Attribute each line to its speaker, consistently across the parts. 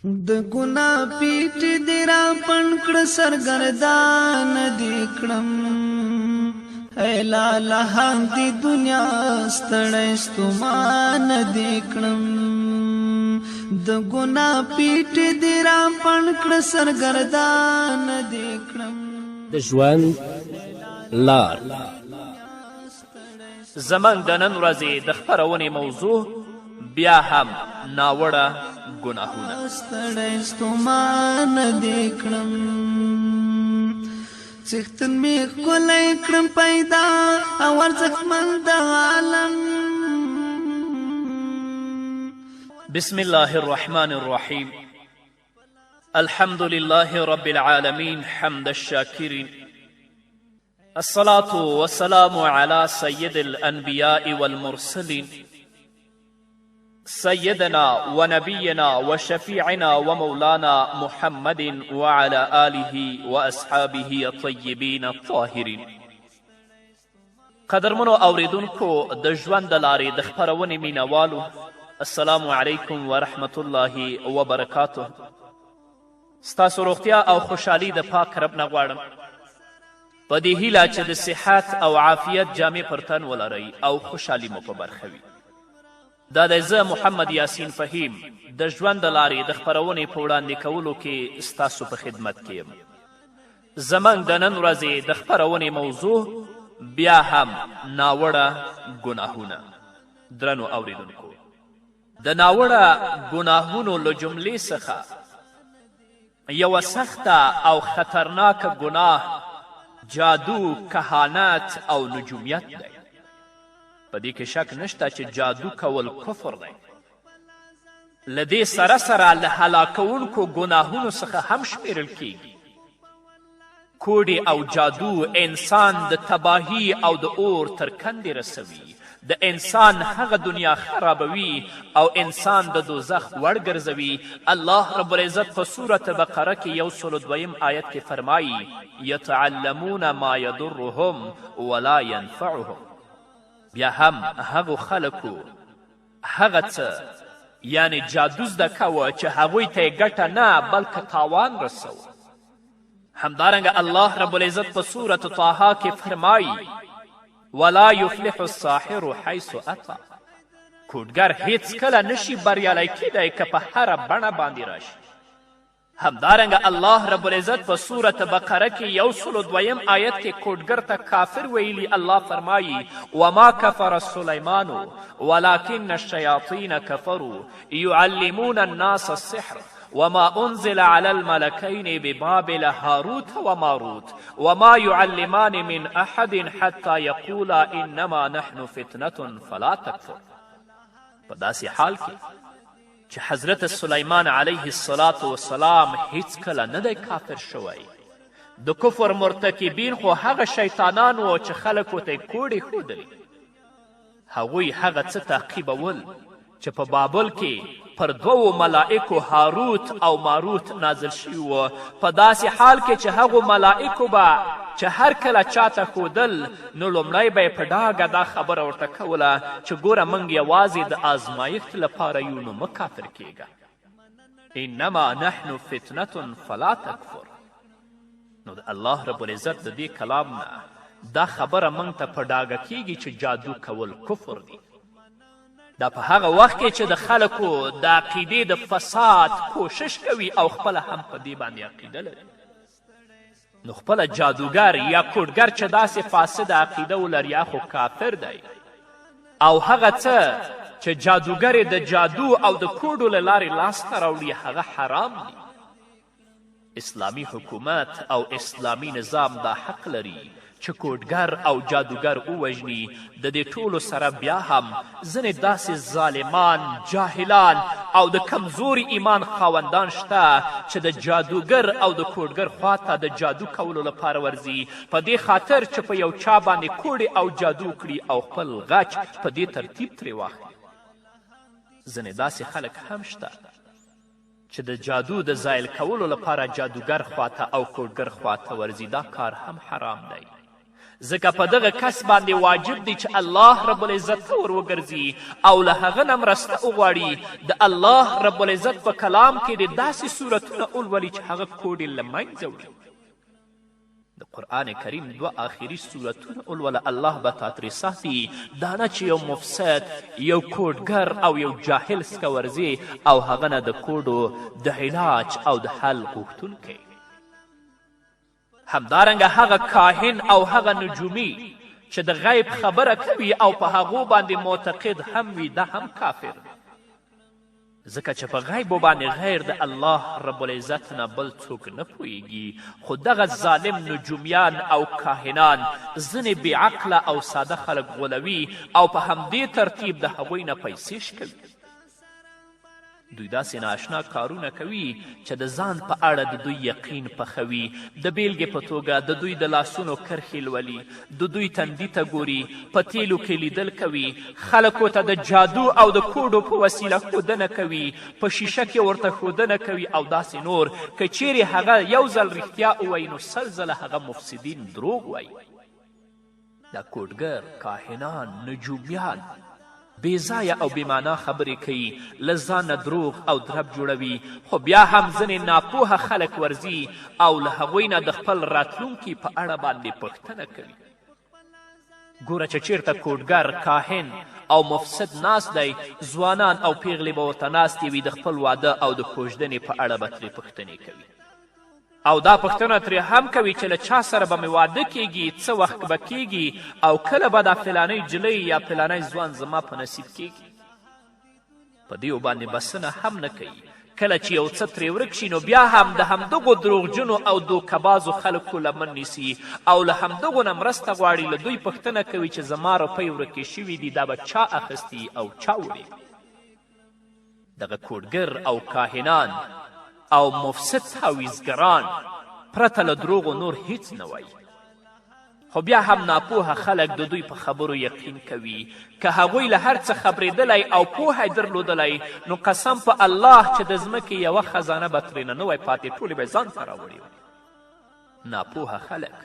Speaker 1: د ګناه پیټ دې را پڼ کړه سرګردان دې کړم ای لاله هم دې دنیا ستړی ستومان دې کړم د ګناه پیټ دې را پڼ کړه سرګردان دې کړم
Speaker 2: د ژوند لار
Speaker 3: زمنګ د نن ورځې د خپرونې موضوع بیا هم ناوړه ګناهونه
Speaker 1: ستړی ستومان دې کړم څښتن مې ښکلی کړم پیدا او ارزښتمند د عالم
Speaker 3: بسم الله الرحمن الرحيم الحمد لله رب العالمين حمد الشاكرين الصلاة والسلام على سيد الأنبياء والمرسلين سيدنا ونبينا وشفيعنا ومولانا محمد وعلى آله وأصحابه الطيبين الطاهرين قدرمنو اوریدونکو د ژوند د لارې د خپرونې مینوالو السلام علیکم ورحمة الله وبرکاته ستاسو روغتیا او خوشحالي د پاک رب نه غواړم په دې هیله چې د صحت او عافیت جامې پر تن ولرئ او خوشحالي مو په برخه وي دا دی زه محمد یاسین فهیم د ژوند د لارې د خپرونې په وړاندې کولو کې ستاسو په خدمت کې یم زموږ د نن ورځې د خپرونې موضوع بیا هم ناوړه ګناهونه درنو اوریدونکو د ناوړه ګناهونو له جملې څخه یوه سخته او خطرناکه ګناه جادو کهانت او نجومیت دی په دې کې شک نشته چې جادو کول کفر دی له دې سره سره له هلاکوونکو ګناهونو څخه هم شمیرل کیږي کوډې او جادو انسان د تباهي او د اور تر کندې رسوي د انسان هغه دنیا خرابوي او انسان د دوزخ وړ ګرځوي الله رب العزت په سورة بقره کې 102 آیت کې فرمایي یتعلمون ما یضرهم ولا ینفعهم بیا هم هغو خلکو هغه څه یعنی جادو زده کوه چې هغوی ته یې ګټه نه بلکې تاوان رسوه همدارنګه الله رب العزت په سورة طه کې فرمایي ولا یفلح الساحر حیث اتی کوډګر هیڅکله نشي بریالی کیدی که په هره بڼه باندې راشي همدارنګه الله رب العزت په سورة بقره کې 102 آیت کې کوډګر ته کافر ویلي الله فرمایي وما کفر سلیمان ولكن الشیاطین کفروا یعلمون الناس السحر وما أنزل على الملكين ببابل هاروت وماروت وما يعلمان من أحد حتى يقولا إنما نحن فتنة فلا تكفر په داسې حال کې چې حضرت سلیمان علیه السلام هیڅکله نه دی کافر شوی د کفر مرتکبین خو هغه شیطانان وو چې خلکو ته یې کوډې ښودلې هغوی هغه څه تعقیبول چې په بابل کې پر دوو ملائکو هاروت او ماروت نازل شوي وو په داسې حال کې چې هغو ملائکو به چې هر کله چاته ښودل نو لومړی به یې په ډاګه دا خبره ورته کوله چې ګوره موږ یوازې د آزمایښت لپاره یو نو مه کافر کیږه انما نحن فتنة فلا تکفر نو د الله رب العزت د دې کلام نه دا خبره موږ ته په ډاګه کیږي چې جادو کول کفر دی دا په هغه وخت کې چې د خلکو د عقیدې د فساد کوشش کوي او خپله هم په دې باندې عقیده لري نو خپله جادوګر یا کوډګر چې داسې فاسد عقیده ولري خو کافر دی او هغه څه چې جادوګر د جادو او د کوډو له لارې لاسته راوړي هغه حرام دی اسلامي حکومت او اسلامي نظام دا حق لري چې کوډګر او جادوګر ووژني د دې ټولو سره بیا هم ځینې داسې ظالمان جاهلان او د کمزوري ایمان خاوندان شته چې د جادوګر او د کوډګر خواته د جادو کولو لپاره ورځي په دې خاطر چې په یو چا باندې کوډې او جادو کړي او خپل غچ په دې ترتیب ترې واخلي ځینې داسې خلک هم شته چې د جادو د زایل کولو لپاره جادوګر خواته او کوډګر خواته ورځي دا کار هم حرام دی ځکه په دغه کس باندې واجب دی چې الله رب العزت ته ور وګرځي او له هغه نه مرسته وغواړي. د الله رب العزت په کلام کې د داسې صورتونه ولولي چې هغه کوډ یې له منځه وړي. د قرآن کریم 2 آخري صورتونه ولوله، الله به تا ترې ساتي. دا نه چې یو مفسد، یو کوډګر او یو جاهل سکورځي او هغه نه د کوډو د علاج او د حل غوښتونکی. همدارنګه هغه کاهن او هغه نجومي چې د غیب خبره کوي او په هغو باندې معتقد هم وي، دا هم کافر دی. ځکه چې په غیبو باندې غیر د الله رب العزت نه بل څوک نه پوهیږي. خو دغه ظالم نجومیان او کاهنان ځینې بېعقله او ساده خلک غولوي او په همدې ترتیب د هغوی نه پیسې شکوي. دوی داسې نااشنا کارونه کوي چې د ځان په اړه د دوی یقین پخوي. د بیلګې په توګه د دوی د لاسونو کرښې لولي، د دوی تندي ته ګوري، په تیلو کې لیدل کوي، خلکو ته د جادو او د کوډو په وسیله ښودنه کوي، په شیشه کې ورته ښودنه کوي او داسې نور. که چیرې هغه یو ځل رښتیا ووایي نو 100 ځله هغه مفسدین دروغ وایي. دا کوډګر، کاهنان، نجومیان بېځایه او بېمعنا خبرې کوي، له ځانه دروغ او درب جوړوي، خو بیا هم ځینې ناپوهه خلک ورځي او له هغوی نه د خپل راتلونکي په اړه باندې پوښتنه کوي. ګوره چې چیرته کوډګر، کاهن او مفسد ناست دی، ځوانان او پیغلې به ورته ناستې وي، د خپل واده او د کوژدنې په اړه به ترې پوښتنې کوي. او دا پوښتنه ترې هم کوي چې له چا سره به مې واده کیږي، څه وخت به کیږي او کله به دا فلانی جلۍ یا فلانی ځوان زما په نصیب کیږي. په دیو باندې بسنه هم نه کوي. کله چې یو څه ترې ورک شي نو بیا هم د همدغو دروغجنو او دوکهبازو خلکو لمن نیسي او له همدغو نه مرسته غواړي. له دوی پوښتنه کوي چې زما روپۍ ورکې شوي دي، دا به چا اخیستي او چا وړي. دغه کوډګر او کاهنان او مفسد تعویزګران پرته له دروغو نور هیڅ نه وایي. خو بیا هم ناپوهه خلک د دوی په خبرو یقین کوي. که هغوی له هر څه خبرېدلی او پوهه درلودلی نو قسم په الله چې د ځمکې یوه خزانه به ترېنه نه وی پاتې، ټولې به ځان ته راوړې وی. ناپوهه خلک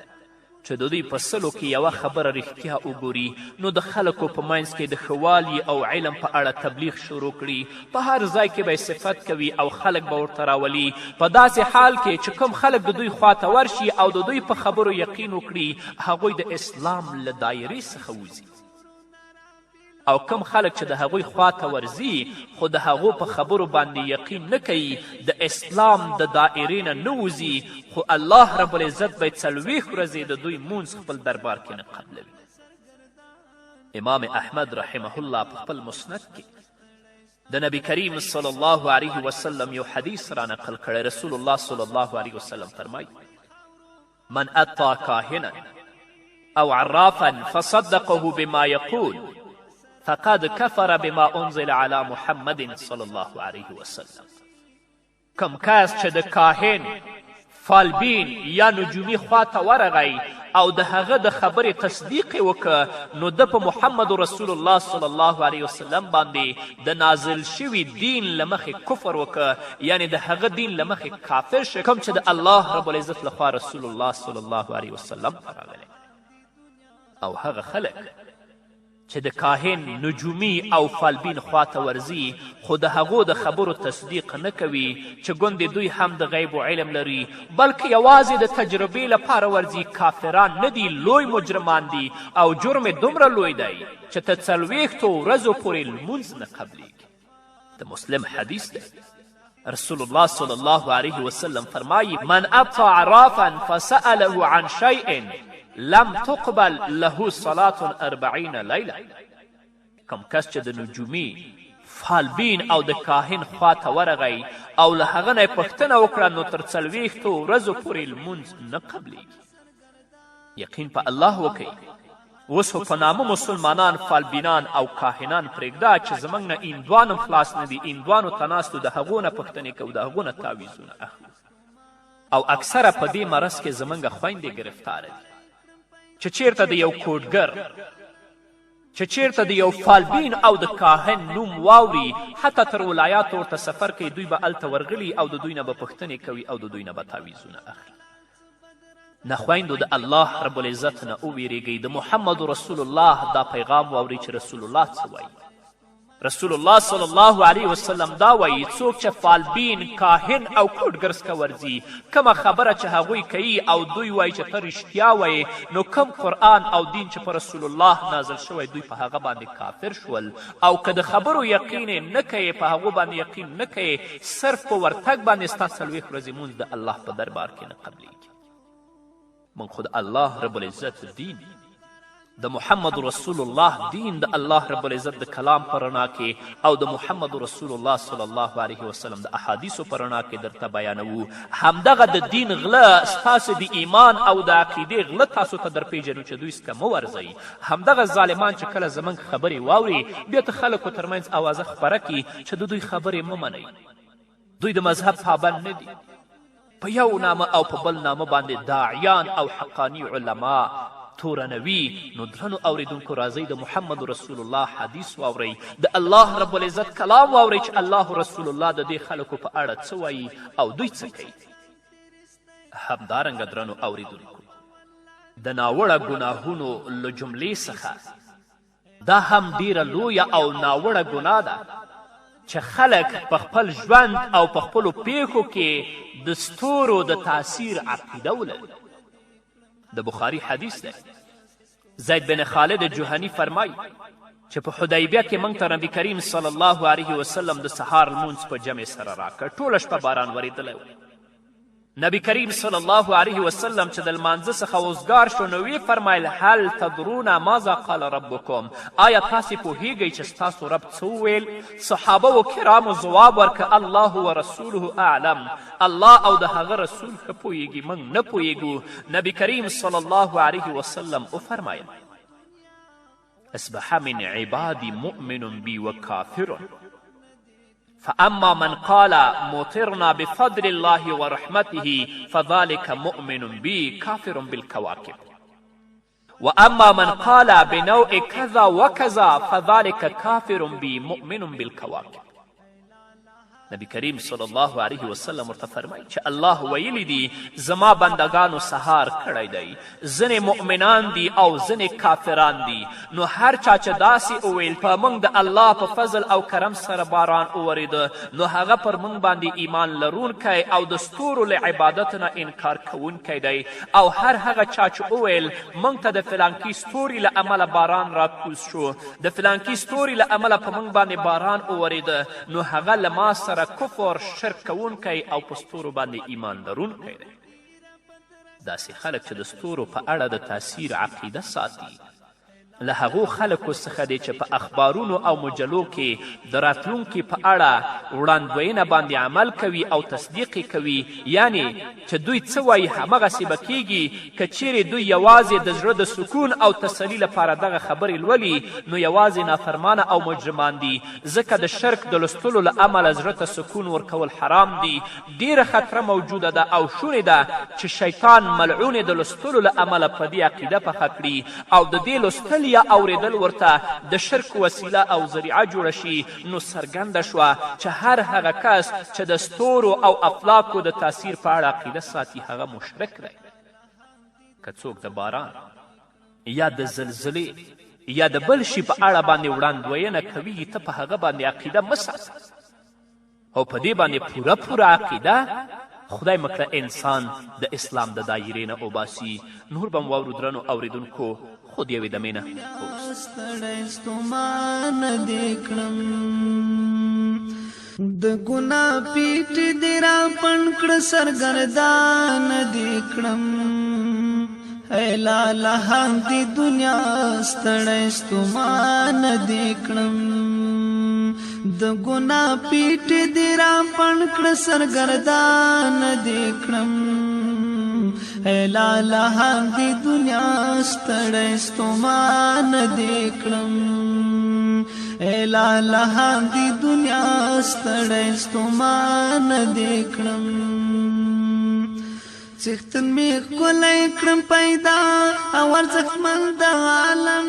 Speaker 3: چې د دوی په سلو کې یوه خبره رښتیا وګوري نو د خلکو په منځ کې د ښهوالي او علم په اړه تبلیغ شروع کړي. په هر ځای کې به صفت کوي او خلک به ورته راولي. په داسې حال کې چې کوم خلک د دوی خواته ورشي او د دوی په خبرو یقین وکړي، هغوی د اسلام له دایرې څخه وځي. او کم خلک چې د هغوی خواته ورځي خو د هغو په خبرو باندې یقین نه کوي، د اسلام د دایرې نه نه وځي، خو الله رب العزت به 40 ورځې د دوی مونځ خپل دربار کې نه قبلوي. امام احمد رحمه الله په خپل مسند کې د نبی کریم صلی الله علیه وسلم یو حدیث را نقل کړی. رسول الله صلی الله علیه وسلم فرمایي: من اتی کاهنا او عرافا فصدقه بما یقول فقد کفر بما انزل علی محمد صلی الله علیه وسلم. کم کس چې د کاهن، فالبین یا نجومی خواته ورغی او د هغه د خبرې تصدیق یې وکړه نو ده په محمد رسول الله صلی الله علیه وسلم باندې د نازل شوي دین له مخې کفر وکړه، یعنی د هغه دین له مخې کافر شه، کوم چې د الله رب العزت لخوا رسول الله صلی الله علیه وسلم ته راغلی. او هغه خلک چې د کاهن، نجومی او فالبین خواته ورځي خو د هغو د خبرو تصدیق نه کوي چې ګوندې دوی هم د غیب و علم لري، بلکې یوازې د تجربې لپاره ورځي، کافران نه دي، لوی مجرمان دي او جرم یې دومره لوی دی چې تر 40 ورځو پورې لمونځ نه قبلیږي. د مسلم حدیث دی. رسول الله صلی الله علیه وسلم فرمایي: من اتی عرافا فسأله عن شیء لم تقبل له صلاة 40 لیله. کم کس چې د نجومی، فالبین او د کاهن خواته ورغی او له هغه نه یې پوښتنه وکړه نو تر 40 ورځو پورې لمونځ نه قبلیږي. یقین په الله وکئ. اوس خو په نامه مسلمانان، فالبینان او کاهنان پرېږده چې زموږ نه ایندوان هم خلاص نه دي. ایندوانو ته ناستو د هغو نه پوښتنې کوو، د هغو نه تعویضونه اخلو. او اکثره په دې مرض کې زموږ خویندې ګرفتاره دي چې چیرته د یو کوډګر، چې چیرته د یو فالبین او د کاهن نوم واوري، حتی تر ولایاتو ورته سفر کوي، دوی به هلته ورغلي او د دوی نه به پوښتنې کوي او د دوی نه به تعویضونه اخلي. نخویندو د الله رب العزت نه وویریږئ د محمد رسول الله دا پیغام واورئ چې رسول الله څه وایي. رسول الله صلی الله علیه وسلم دا وایي څوک چې فالبین کاهن او کوډګرس که ورځي کومه خبره چې هغوی کوي او دوی وایي چې ته رښتیا وایې نو کوم قرآن او دین چې په رسول الله نازل شوی دوی په هغه باندې کافر شول. او که د خبرو یقین نه کوې په هغو باندې یقین نه کوې صرف په ورتګ باندې ستا 40 ورځې مونځ د الله په دربار کې نه قبلیږي. موږ خو د الله رب العزت دین د محمد رسول الله دین د الله رب العزت د کلام په رڼا کې او د محمد رسول الله صلی الله علیه وسلم د احادیثو په رڼا کې درته بیانوو. همدغه د دین غله ستاسو د ایمان او د عقیدې غله تاسو ته درپېژنو چې دوی څخه مه ورځئ. همدغه ظالمان چې کله زموږ خبرې واوري بیا ته خلکو ترمنځ اوازه خپره کړي چې د دوی خبرې مه منئ. دوی د مذهب پابند نه دي. په یو نامه او په بل نامه باندې داعیان او حقانی علما تورنوي. نو درنو اوریدونکو راځئ د محمد رسول الله حدیث واورئ، د الله رب العزت کلام واورئ چې الله رسول الله د دې خلکو په اړه څه وایي او دوی څه کوي. همدارنګه درنو اوریدونکو د ناوړه ګناهونو له جملې څخه دا هم ډیره لویه او ناوړه ګناه ده چې خلک په خپل ژوند او په خپلو پیښو کې د ستورو د تاثیر عقیده ولري. د بخاري حدیث ده. زید بن خالد جهنی فرمای چې په حدیبیه کې موږ ته نبي کریم صلی الله علیه وسلم د سهار لمونځ په جمع سره راکړ. ټوله شپه باران ورېدلی و. نبی کریم صلی الله علیه وسلم چې د لمانځه څخه اوزګار شو نو ویې فرمایل هل تدرون ماذا قال ربکم، آیا تاسې پوهیږئ چې ستاسو رب څه وویل؟ صحابه و کرامو ځواب ورکړه الله و رسوله اعلم، الله او د هغه رسول ښه پوهیږي، موږ نه پوهیږو. نبی کریم صلی الله علیه وسلم وفرمایل اصبح من عبادی مؤمن بی و کافر فأما من قال مطرنا بفضل الله ورحمته فذلك مؤمن بي كافر بالكواكب وأما من قال بنوع كذا وكذا فذلك كافر بي مؤمن بالكواكب. نبی کریم صلی الله علیه وسلم ورته فرمایي چې الله ویلی دي زما بندگانو سهار کړی دی، ځینې مؤمنان دي او ځینې کافران دي. نو هر چا چې داسې وویل په موږ د الله په فضل او کرم سره باران وورېده نو هغه پر موږ باندې ایمان لرونکی او د ستورو له عبادت نه انکار کوونکی دی. او هر هغه چا چې وویل موږ ته د فلانکي ستوري له امله باران راکوز شو، د فلانکي ستوري له امله په موږ باندې باران وورېده نو هغه له ما سره کفر شرک کوونکی او په ستورو باندې ایمان لرونکی دی. داسې خلک چې د ستورو په اړه د تاثیر عقیده ساتي له هغو خلکو څخه دی چې په اخبارونو او مجلو کې د راتلونکي په اړه وړاندوینه باندې عمل کوي او تصدیق یې کوي. یعنی چې دوی څه وایي همغسې به کیږي. که چیرې دوی یوازې د زړه د سکون او تسلي لپاره دغه خبرې لولي نو یوازې نافرمانه او مجرمان دي، ځکه د شرک د لوستلو له امله زړه ته سکون ورکول حرام دي. ډیره خطره موجوده ده او شونې ده چې شیطان ملعون د لوستلو له امله په دې عقیده پخه کړي او د دې لوستل یا اوریدل ورته د شرک وسیله او ذریعه جوړه شي. نو څرګنده شوه چې هر هغه کس چې د ستورو او افلاکو د تاثیر په اړه عقیده ساتي هغه مشرک دی. که څوک د باران یا د زلزلې یا د بل شي په اړه باندې وړاندوینه کوي ته په هغه باندې عقیده مه ساته او په دې باندې پوره عقیده خدای مکړه انسان د اسلام د دایرې نه وباسي. نور به م واورو درنو اوریدونکو خو د یوې دمې نه
Speaker 1: ستړی ستومان دې کړم د ګناه پیټ دې را پڼ کړه سرګردان دې کړم ای لاله هم دې دنیا ستړی ستومان دې کړم د ګناه پیټ دې را پڼ کړه سرګردان دې کړم ای لاله هم دې دنیا ستړی ستومان دې کړم ای لاله هم دې دنیا ستړی ستومان دې کړم څښتن مې ښکلی کړم پیدا او ارزښتمند د عالم.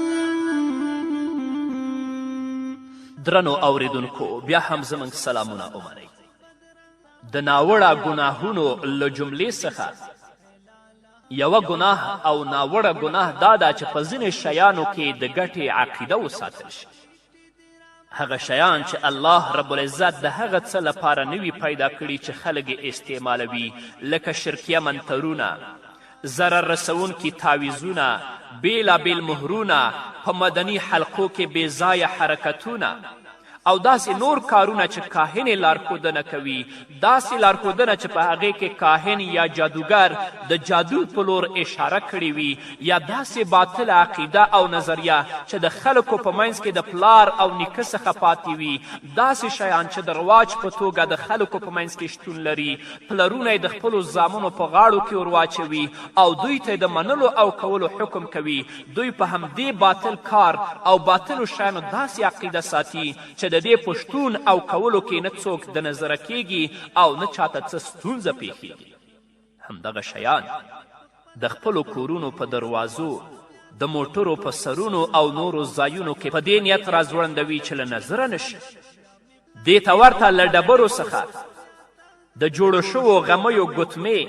Speaker 3: درنو اوریدونکو بیا هم زموږ سلامونه ومنئ. د ناوړه ګناهونو له جملې څخه یوه ګناه او ناوړه ګناه دا ده چې په ځینې شیانو کې د ګټې عقیده وساتل شي. هغه شیان چې الله رب العزت د هغه څه لپاره نوي پیدا کړي چې خلک یې استعمالوي، لکه شرکیه منترونه، ضرر رسونکي تعویزونه، بیلابیل مهرونه، په مدني حلقو کې بېځایه حرکتونه او داسې نور کارونه چې کاهن یې لارښودنه کوي، داسې لارښودنه چې په هغې کې کاهن یا جادوګر د جادو په لور اشاره کړې وي، یا داسې باطل عقیده او نظریه چې د خلکو په منځ کې د پلار او نیکه څخه پاتې وي، داسې شیان چې د رواج په توګه د خلکو په منځ کې شتون لري، پلرونه یې د خپلو زامنو په غاړو کې ورواچوي او دوی ته د منلو او کولو حکم کوي. دوی په همدې باطل کار او باطلو شیانو داسې عقیده ساتي چې د دې پشتون او کولو کې نه څوک د نظره کیږي او نه چاته څه ستونزه پیښیږي. همدغه شیان د خپلو کورونو په دروازو، د موټرو په سرونو او نورو ځایونو کې په دې نیت راځوړندوي چې له نظره نشي. دې ته ورته له ډبرو څخه د جوړو شوو غمیو ګوتمې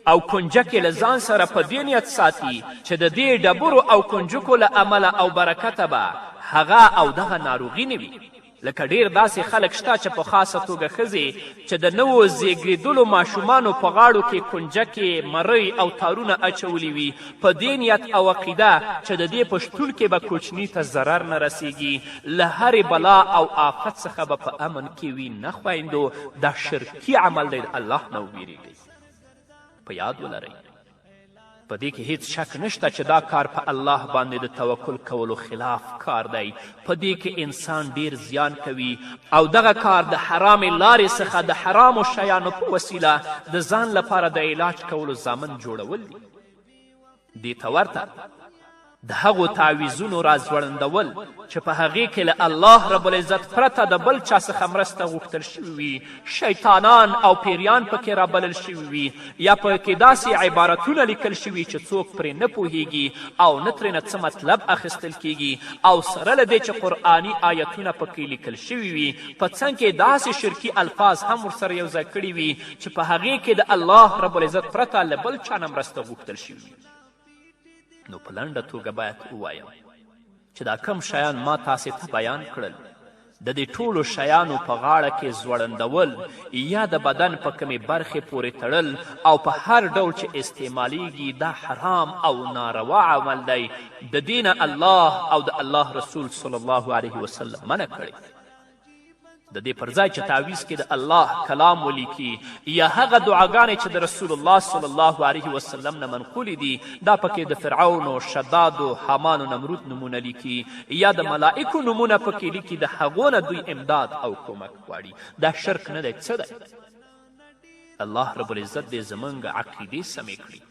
Speaker 3: او کنجکې له ځان سره په دې نیت ساتي چې د دې ډبرو او کنجکو له امله او برکته به هغه او دغه ناروغي نه وي. لکه ډیر داسې خلک شته چې په خاصه توګه ښځې چې د نوو زیږېدلو ماشومانو په غاړو کې کنجکې، مرۍ او تارونه اچولي وي په دې نیت او عقیده چې د دې په شتون کې به کوچني ته ضرر نه رسیږي، له هرې بلا او آفت څخه به په امن کې وي. نه خویندو، دا شرکي عمل دی، الله نه وویرېږئ. په یاد ولرئ، په دې کې هیڅ شک نشته چې دا کار په الله باندې د توکل کولو خلاف کار دی. په دې کې انسان ډیر زیان کوي او دغه کار د حرامې لارې څخه د حرامو شیانو په وسیله د ځان لپاره د علاج کولو ضامن جوړول دي. دې ته ورته د هغو تعویزونو راځوړندول چې په هغې کې له الله رب العزت پرته د بل چا څخه مرسته غوښتل شوي وي، شیطانان او پیریان پکې رابلل شوي وي، یا پکې داسې عبارتونه لیکل شوي چې څوک پرې نه پوهیږي او نه ترېنه څه مطلب اخیستل کیږي، او سره له دې چې قرآني آیتونه پکې لیکل شوي وي، په څنګ کې داسې شرکي الفاظ هم ورسره یوځای کړي وي چې په هغې کې د الله رب العزت پرته له بل چا نه مرسته غوښتل شوي وي. نو په لنډه توګه باید ووایم چې دا کم شیان ما تاسې ته بیان کړل، د دې ټولو شیانو په غاړه کې زوړندول یا د بدن په کمې برخې پورې تړل او په هر ډول چې استعمالیږي دا حرام او ناروا عمل دی. د دې نه الله او د الله رسول صلی الله علیه وسلم منع کړی. د دې پر ځای چې تعویز کې د الله کلام ولیکي یا هغه دعاګانې چې د رسول الله صلی الله علیه وسلم نه منقولې دي، دا پکې د فرعون و شداد و حامان و نمرود نمونه لیکي یا د ملائکو نمونه پکې لیکي، د هغو نه دوی امداد او کومک غواړي. دا شرک نه دی، څه دی؟ الله رب العزت دې زموږ عقیدې سمې کړي،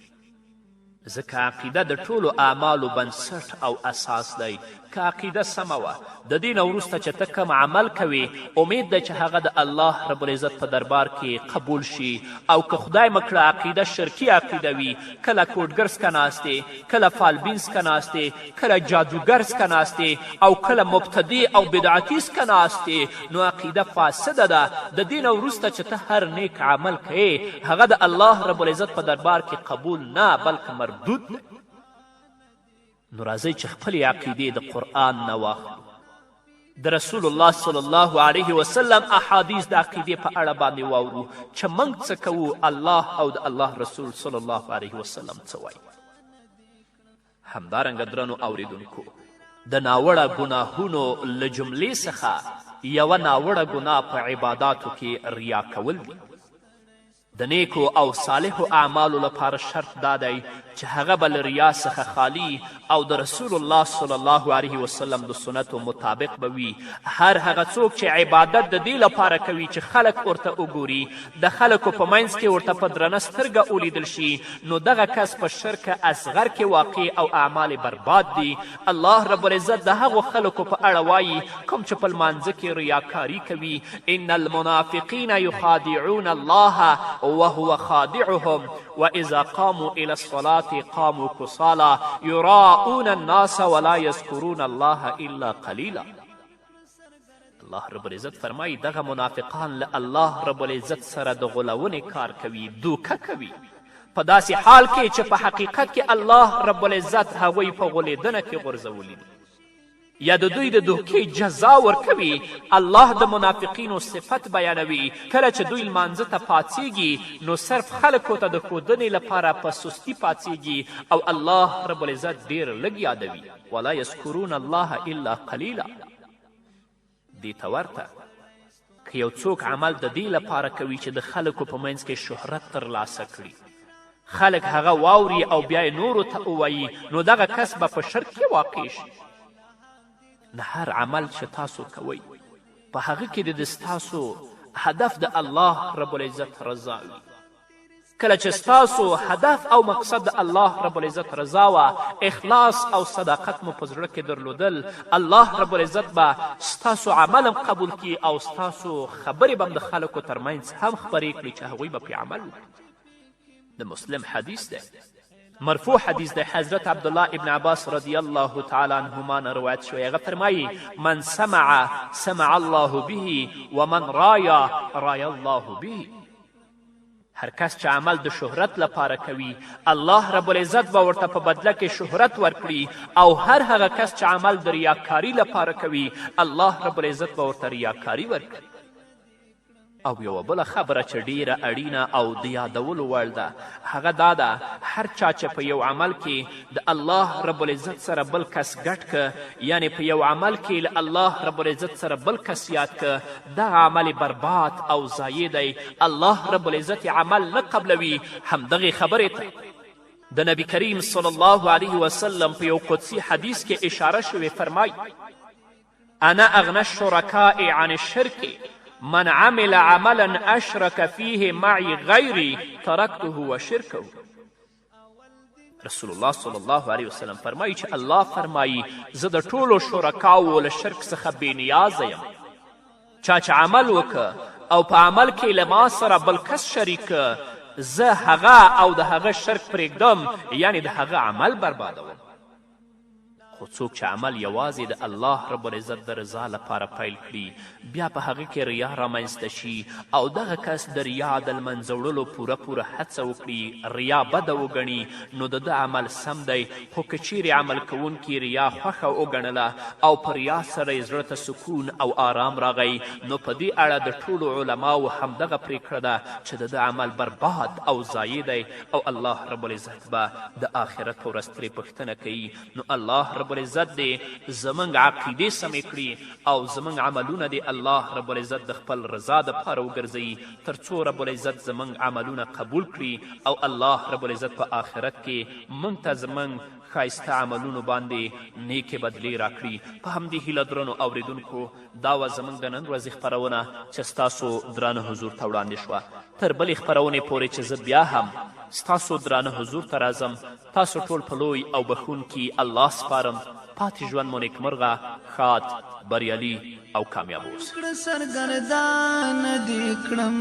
Speaker 3: ځکه عقیده د ټولو اعمالو بنسټ او اساس دی. که عقیده سمه وه، د دې نه وروسته چې ته کوم عمل کوې امید ده چې هغه د الله رب العزت په دربار کې قبول شي. او که خدای مکړه عقیده شرکي عقیده وي، کله کوډګر څکه ناستې، کله فالبین څکه ناستې، کله جادوګر څکه ناستې او کله مبتدع او بدعتي څکه ناستې، نو عقیده فاسده ده. د دې نه وروسته چې ته هر نیک عمل کوې هغه د الله رب العزت په دربار کې قبول نه بلکې مردود دی. نو راځئ چې خپلې عقیدې د قرآن نه واخلو، د رسول الله صلی الله علیه وسلم احادیث د عقیدې په اړه باندې واورو چې موږ څه کوو، الله او د الله رسول صلی الله علیه وسلم څه وایي. همدارنګه درنو اوریدونکو، د ناوړه ګناهونو له جملې څخه یوه ناوړه ګناه په عباداتو کې ریا کول دي. د نیکو او صالحو اعمالو لپاره شرط دا دی چې هغه به له ریا څخه خالی او د رسول الله صلی الله علیه وسلم د سنتو مطابق به وي. هر هغه څوک چې عبادت د دې لپاره کوي چې خلک ورته وګوري، د خلکو په منځ کې ورته په درنه سترګه ولیدل شي، نو دغه کس په شرک اصغر کې واقع او اعمال برباد دي. الله رب العزت د هغو خلکو په اړه وایي کوم چې په لمانځه کې ریاکاري کوي. ان المنافقین یخادعون الله وهو خادعهم واذا قاموا الى الصلاه قاموا كسالى يراءون الناس ولا يذكرون الله الا قليلا. الله رب العزت فرمایي دغه منافقان له الله رب العزت سره د غولونې کار کوي، دوکه کوي. په داسې حال کې چې په حقیقت کې الله رب العزت هغوی په غولېدنه کې غورځولي دي یا د دوی د دوکې جزا ورکوي. الله د منافقینو صفت بیانوي کله چې دوی لمانځه ته پاڅیږي نو صرف خلکو ته د ښودنې لپاره په سستي پاڅیږي او الله رب العزت ډیر لږ یادوي. ولا یذکرون الله الا قلیلا. دې ته ورته که یو څوک عمل د دې لپاره کوي چې د خلکو په منځ کې شهرت ترلاسه کړي، خلک هغه واوري او بیا یې نورو ته ووایي، نو دغه کس به په شرک کې واقع شي. نه هر عمل چې تاسو کوئ په هغه کې د ستاسو هدف د الله رب العزت رضا وي. کله چې ستاسو هدف او مقصد د الله رب العزت رضا وه، اخلاص او صداقت مو په زړه کې درلودل، الله رب العزت به ستاسو عمل هم قبول کړي او ستاسو خبرې به هم د خلکو ترمنځ هم خپرې کړي چې هغوی به پرې عمل وکړي. د مسلم حدیث دی، مرفوع حدیث دی. حضرت عبدالله ابن عباس رضی الله تعالی عنهما نه روایت شوی. هغه فرمایي من سمع سمع الله به ومن رایا رایا الله به. هر کس چې عمل د شهرت لپاره کوي الله رب العزت به ورته په بدله کې شهرت ورکړي، او هر هغه کس چې عمل د ریاکاري لپاره کوي الله رب العزت به ورته ریاکاري ورکړي. او یوه بله خبره چې ډیره اړینه او د یادولو وړ ده هغه دا ده هر چا چې په یو عمل کې د الله رب العزت سره بل کس ګډ که، یعنی په یو عمل کې له الله رب العزت سره بل کس یاد که، دغه عمل برباد او ضایع دی. الله رب العزت عمل نه قبلوي. همدغې خبرې ته د نبی کریم صلی الله علیه وسلم په یو قدسي حدیث کې اشاره شوې. فرمای انا اغنى الشرکاء عن الشرک من عمل عملا اشرک فیه معی غیری ترکته و شرکه. رسول الله صلی الله علیه وسلم فرمایي چې الله فرمایي زه د ټولو شرکاو له شرک څخه بېنیازه یم. چا چې عمل وکه او په عمل کې له ما سره بل کس شریکه، زه هغه او د هغه شرک پرېږدم، یعنی د هغه عمل بربادوم. خو څوک چې عمل یوازې د الله رب العزت د رضا لپاره پیل کړي بیا په هغه کې ریا رامنځته شي او دغه کس د ریا د لمنځه وړلو پوره هڅه وکړي، ریا بده وګڼي، نو د ده عمل سم دی. خو که چیرې عمل کوونکي ریا خوښه وګڼله او په ریا سره یې زړه ته سکون او آرام راغی، نو په دې اړه د ټولو علماو همدغه پرېکړه ده چې د ده عمل برباد او ضایع دی او الله رب العزت به د آخرت په ورځ ترې پوښتنه کوي. نو الله رب العزت دې زموږ عقیدې سمې کړي او زموږ عملونه دې الله رب العزت د خپل رضا دپاره وګرځوي، تر څو رب العزت زموږ عملونه قبول کړي او الله رب العزت په آخرت کې موږ ته زموږ ښایسته عملونو باندې نیکې بدلې راکړي. په همدې هیله درنو اوریدونکو دا وه زموږ د نن ورځې خپرونه چې ستاسو درانه حضور ته وړاندې شوه. تر بلې خپرونې پورې چې زه بیا هم ستاسو درانه حضور ته راځم، تاسو ټول په لوی او بخونکي الله سپارم. پاتې ژوند مو نیکمرغه، ښاد، بریالي او کامیاب اوسئ.
Speaker 1: سرګردان دې کړم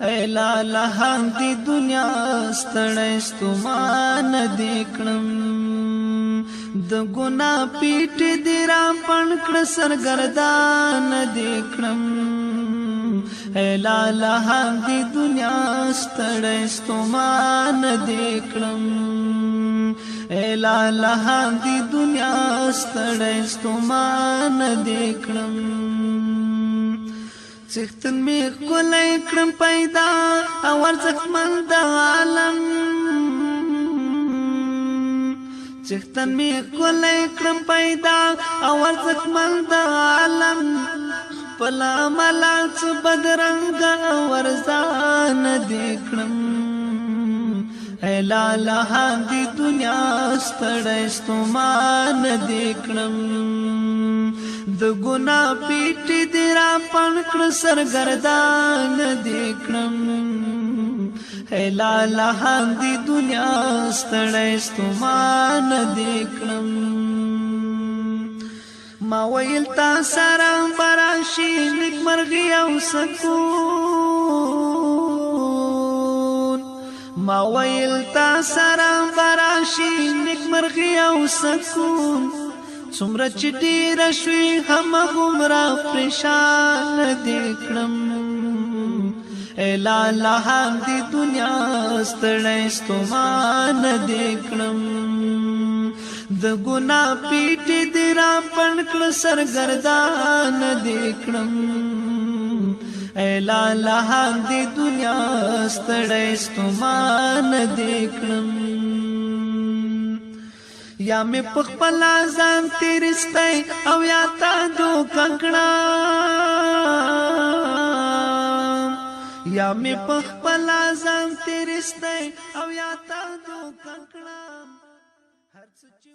Speaker 1: ای لاله دې دنیا ستړی ستومان دې کړم، د ګناه پیټ دې را پڼ کړه سرګردان دې کړم ای لاله دې دنیا ستړی ستومان دې کړم ای لاله دې دنیا ستړی ستومان دې کړم. څښتن مې ښکلی کړم پیدا او ارزښتمند د عالم، څښتن مې ښکلی کړم پیدا او ارزښتمند د عالم، خپل عمله څه بدرنګه او ارزانه دې کړم ای لاله دې دنیا ستړی ستومان دې کړم، د ګناه پیټ دې را پڼ کړه سرګردان دې کړم ای لاله دې دنیا ستړی ستومان دې کړم. ما ویل تا سره براشي نیکمرغي او سکون، ما ویل تا سره براشي نیکمرغي او سکون، څومره چې ډېره شوې همغومره پریشان دې کړم اے لالا هم دی دنیا ستړی ستومان دې کړم د ګنا پیټ دې را پڼ کړ سرګردان دې کړم اے لالا هم دی دنیا ستړی ستومان دې کړم یا می پخپلا ځان تیرستی او یا تا دوکه کړم یا می پخپلا ځان تیرستی او یا تا دوکه کړم هر څه چې